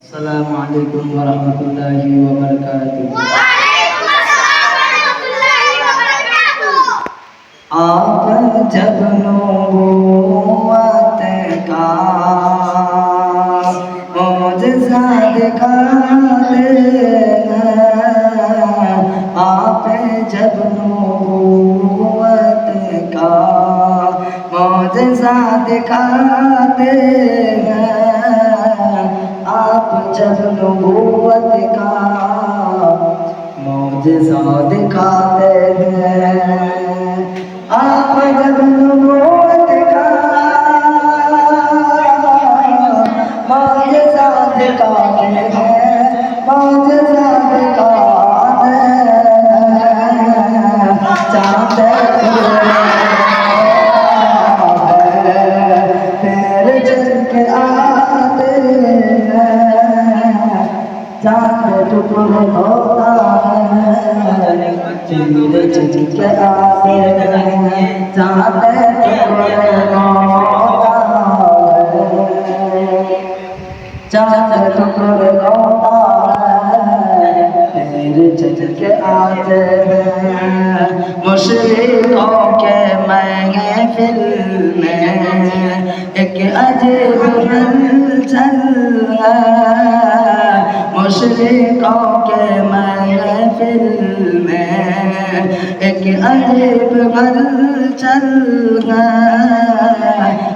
अस्सलामुअलैकुम वरहमतुल्लाहि वबरकातुहू। आप जब नबूवत का मोजज़ा दिखाते हैं, आप जब नबूवत का मोजज़ा दिखाते हैं, आप जब नबूवत का मोजज़ा दिखाते हैं, आप जब नबूवत का मोजज़ा दिखाते हैं, मोजज़ा दिखाते हैं, चाहते तेरे चल के आते हैं, चांद टुकड़ होता है, तेरे चल के आते हैं, चांद टुकड़ होता है, चांद टुकड़ होता है, तेरे चल के आते हैं। मुशरिकों के महफिल में एक अजीब हलचल है, मुशरिकों के महफिल में एक अजीब हलचल है,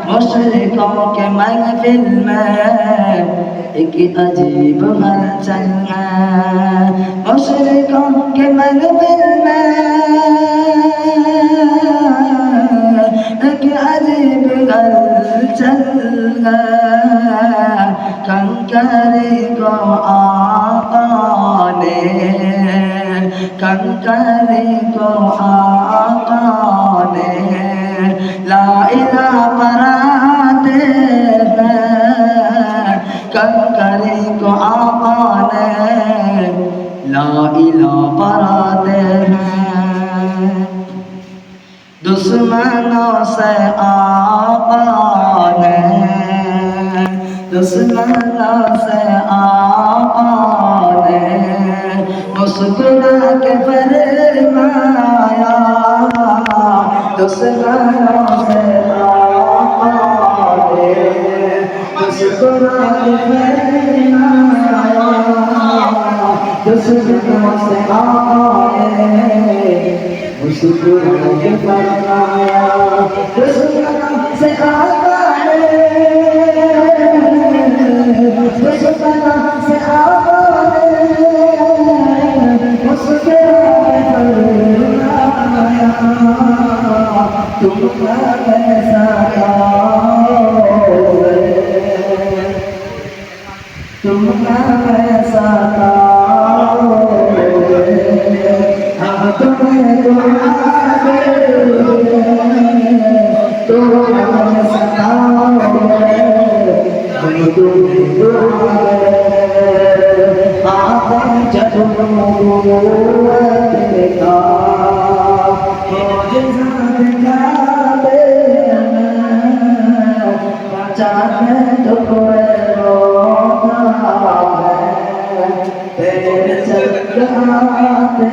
मुशरिकों के महफिल में एक अजीब हलचल है, मुशरिकों के महफिल में एक अजीब हलचल है। कंकरे को आका ने, कंकरे को आका ने ला इलाहा पढ़ाते हैं, कंकरे को आका ने ला इलाहा पढ़ाते हैं। दुश्मनों से आका ने, दुश्मनों से आका ने मुस्कुरा के फरमाया, दुश्मनों से आका ने मुस्कुरा के फरमाया, दुश्मनों से आका ने मुस्कुरा के फरमाया, दुश्मनों से आका ने, दुश्मनों से आका ने मुस्कुरा के फरमाया, तुम कैसा गाओगे, तुम कैसा गाओगे, हम तुम्हें दुआ देंगे, तुम कैसा गाओगे, हम तुम्हें दुआ देंगे। आप जब नबूवत का मोजज़ा दिखाते हैं, चाहते टुकड़े होता है, तेरे चल के आते